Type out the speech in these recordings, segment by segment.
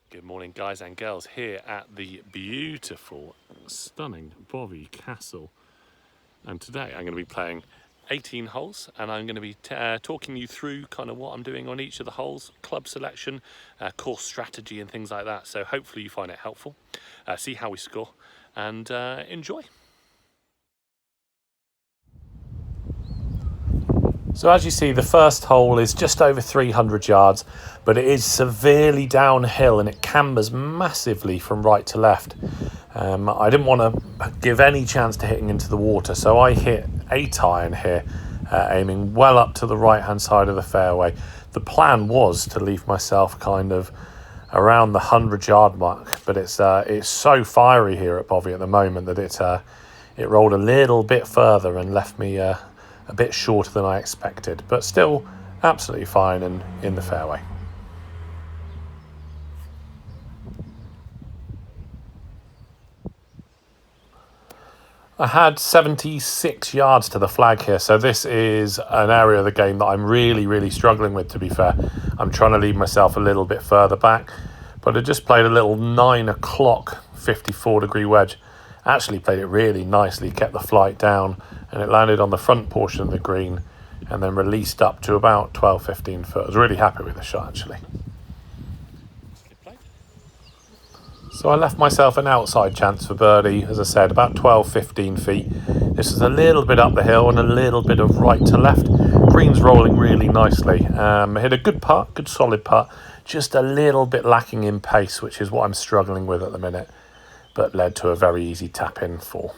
Good morning, guys and girls, here at the beautiful, stunning Bovey Castle. And today I'm going to be playing 18 holes, and I'm going to be talking you through kind of what I'm doing on each of the holes, club selection, course strategy and things like that. So hopefully you find it helpful, see how we score, and enjoy. So as you see, the first hole is just over 300 yards, but it is severely downhill and it cambers massively from right to left. I didn't want to give any chance to hitting into the water, so I hit 8 iron here, aiming well up to the right-hand side of the fairway. The plan was to leave myself kind of around the 100-yard mark, but it's so fiery here at Bovey at the moment that it rolled a little bit further and left me a bit shorter than I expected, but still absolutely fine and in the fairway. I had 76 yards to the flag here, so this is an area of the game that I'm really struggling with, to be fair. I'm trying to leave myself a little bit further back, but I just played a little 9 o'clock 54-degree wedge. Actually played it really nicely, kept the flight down, and it landed on the front portion of the green and then released up to about 12-15 foot. I was really happy with the shot, actually. So I left myself an outside chance for birdie, as I said, about 12-15 feet. This is a little bit up the hill and a little bit of right to left. Green's rolling really nicely. Hit a good putt, good solid putt, just a little bit lacking in pace, which is what I'm struggling with at the minute, but led to a very easy tap-in 4.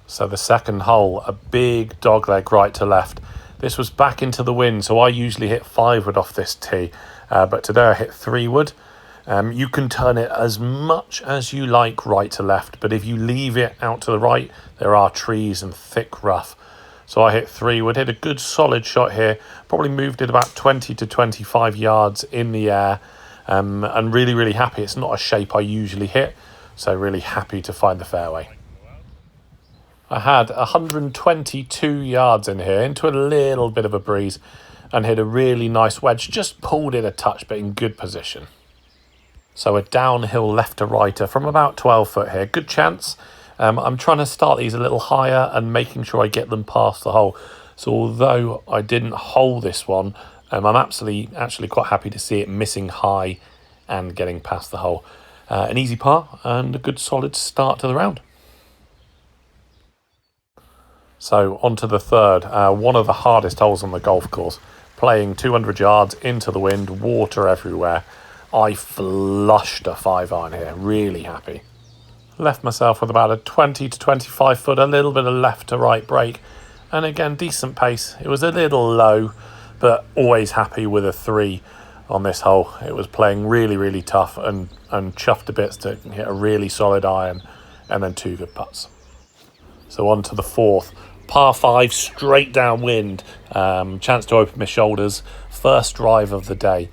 So the second hole, a big dogleg right to left. This was back into the wind, so I usually hit 5 wood off this tee, but today I hit 3 wood. You can turn it as much as you like right to left, but if you leave it out to the right, there are trees and thick rough. So I hit 3 wood, hit a good solid shot here, probably moved it about 20 to 25 yards in the air, and really happy. It's not a shape I usually hit, so really happy to find the fairway. I had 122 yards in here, into a little bit of a breeze, and hit a really nice wedge. Just pulled it a touch, but in good position. So a downhill left to righter from about 12 foot here. Good chance. I'm trying to start these a little higher and making sure I get them past the hole. So although I didn't hole this one, I'm actually quite happy to see it missing high and getting past the hole. An easy par and a good solid start to the round. So on to the third, one of the hardest holes on the golf course. Playing 200 yards into the wind, water everywhere. I flushed a 5 iron here, really happy. Left myself with about a 20 to 25 foot, a little bit of left to right break. And again, decent pace. It was a little low, but always happy with a 3 on this hole. It was playing really tough and chuffed to bits to hit a really solid iron and then 2 good putts. So on to the fourth. Par 5, straight downwind, chance to open my shoulders, first drive of the day.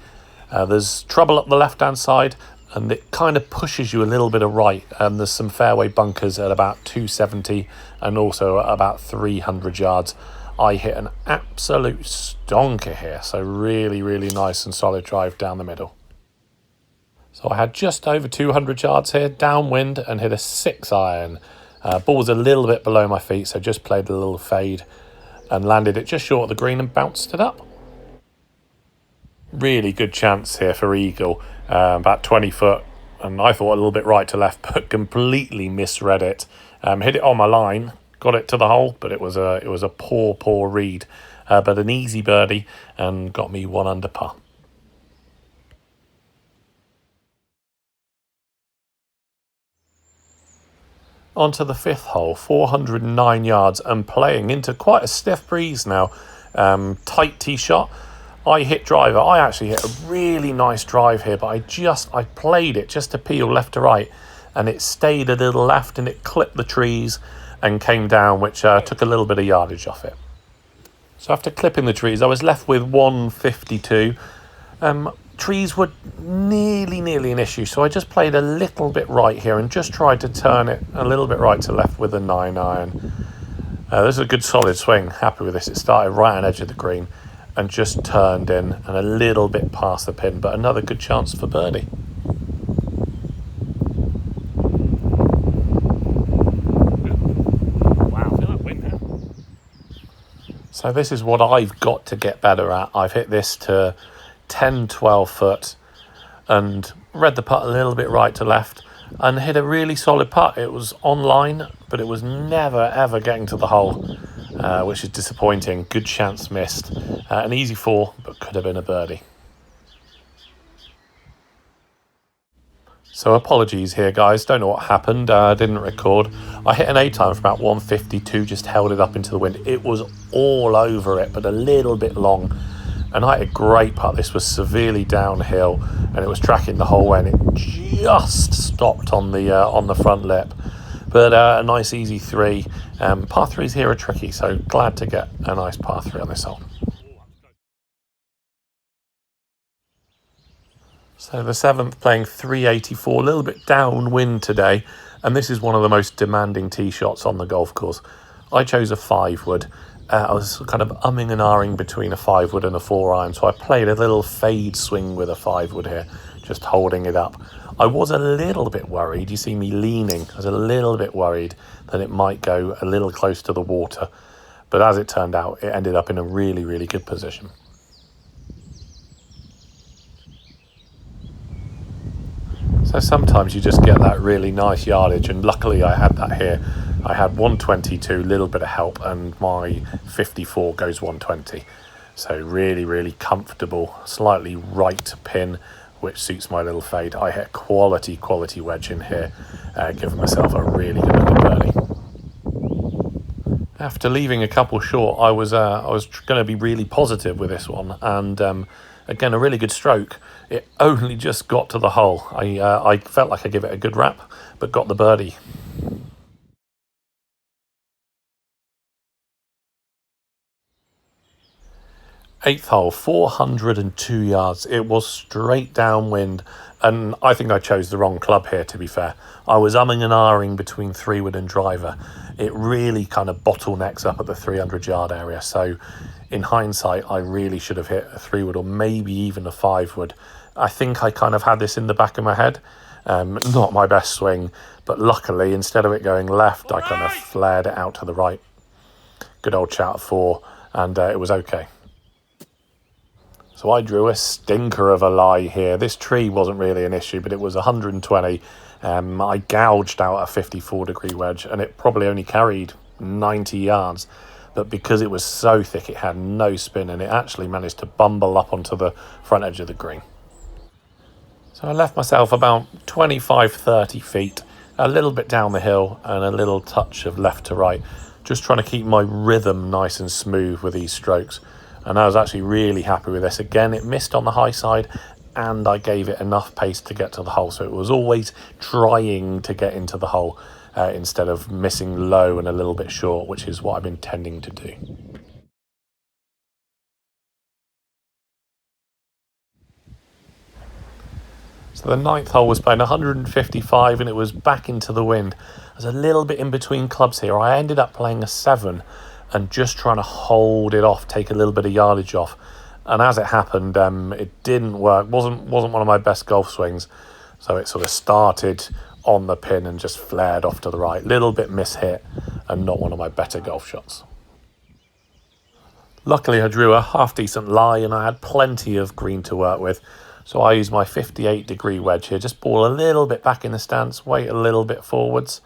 There's trouble up the left-hand side, and it kind of pushes you a little bit of right, and there's some fairway bunkers at about 270 and also at about 300 yards. I hit an absolute stonker here, so really nice and solid drive down the middle. So I had just over 200 yards here, downwind, and hit a 6 iron. Ball was a little bit below my feet, so just played a little fade and landed it just short of the green and bounced it up. Really good chance here for eagle, about 20 foot, and I thought a little bit right to left, but completely misread it. Hit it on my line, got it to the hole, but it was a poor read, but an easy birdie and got me 1 under par. Onto the fifth hole, 409 yards and playing into quite a stiff breeze now. Tight tee shot. I hit driver. I actually hit a really nice drive here, but I played it just to peel left to right, and it stayed a little left and it clipped the trees and came down, which took a little bit of yardage off it. So after clipping the trees, I was left with 152. trees were nearly an issue, so I just played a little bit right here and just tried to turn it a little bit right to left with a 9-iron. This is a good solid swing, happy with this. It started right on edge of the green and just turned in and a little bit past the pin, but another good chance for birdie. Wow, feel that wind now. So this is what I've got to get better at. I've hit this to 10-12 foot and read the putt a little bit right to left and hit a really solid putt. It was on line, but it was never ever getting to the hole, which is disappointing. Good chance missed. An easy 4, but could have been a birdie. So apologies here, guys. Don't know what happened. I didn't record. I hit an 8-iron for about 152, just held it up into the wind. It was all over it, but a little bit long. And I had a great putt. This was severely downhill, and it was tracking the whole way, and it just stopped on the front lip. But a nice easy 3. Par 3s here are tricky, so glad to get a nice par 3 on this hole. So the 7th playing 384, a little bit downwind today, and this is one of the most demanding tee shots on the golf course. I chose a 5-wood. I was kind of umming and ahhing between a 5-wood and a 4-iron, so I played a little fade swing with a 5-wood here, just holding it up. I was a little bit worried, you see me leaning, I was a little bit worried that it might go a little close to the water, but as it turned out, it ended up in a really good position. So sometimes you just get that really nice yardage, and luckily I had that here. I had 122, little bit of help, and my 54 goes 120. So really comfortable, slightly right pin, which suits my little fade. I hit quality wedge in here, giving myself a really good looking birdie. After leaving a couple short, I was going to be really positive with this one, and again, a really good stroke. It only just got to the hole. I felt like I gave it a good wrap, but got the birdie. 8th hole, 402 yards. It was straight downwind, and I think I chose the wrong club here, to be fair. I was umming and ahhing between 3-wood and driver. It really kind of bottlenecks up at the 300-yard area, so in hindsight, I really should have hit a 3-wood or maybe even a 5-wood. I think I kind of had this in the back of my head. Not my best swing, but luckily, instead of it going left, I kind of flared it out to the right. Good old chat 4, and it was okay. So I drew a stinker of a lie here. This tree wasn't really an issue, but it was 120. I gouged out a 54-degree wedge, and it probably only carried 90 yards. But because it was so thick, it had no spin, and it actually managed to bumble up onto the front edge of the green. So I left myself about 25-30 feet, a little bit down the hill, and a little touch of left to right, just trying to keep my rhythm nice and smooth with these strokes. And I was actually really happy with this. Again, it missed on the high side, and I gave it enough pace to get to the hole. So it was always trying to get into the hole instead of missing low and a little bit short, which is what I've been tending to do. So the 9th hole was playing 155, and it was back into the wind. I was a little bit in between clubs here. I ended up playing a 7 and just trying to hold it off, take a little bit of yardage off. And as it happened, it didn't work. Wasn't one of my best golf swings. So it sort of started on the pin and just flared off to the right. Little bit mishit, and not one of my better golf shots. Luckily, I drew a half-decent lie, and I had plenty of green to work with. So I used my 58-degree wedge here. Just ball a little bit back in the stance, wait a little bit forwards,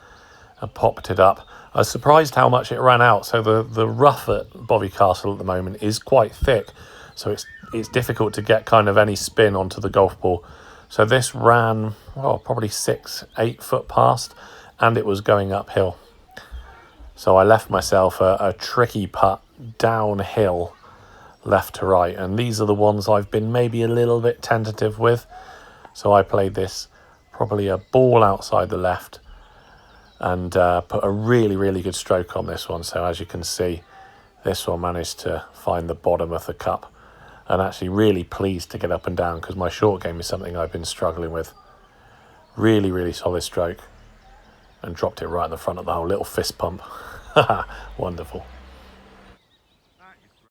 and popped it up. I was surprised how much it ran out. So the rough at Bovey Castle at the moment is quite thick. So it's difficult to get kind of any spin onto the golf ball. So this ran, probably 6-8 foot past, and it was going uphill. So I left myself a tricky putt downhill, left to right. And these are the ones I've been maybe a little bit tentative with. So I played this probably a ball outside the left, and put a really good stroke on this one. So as you can see, this one managed to find the bottom of the cup and actually really pleased to get up and down because my short game is something I've been struggling with. Really, really solid stroke, and dropped it right in the front of the hole. Little fist pump. Wonderful.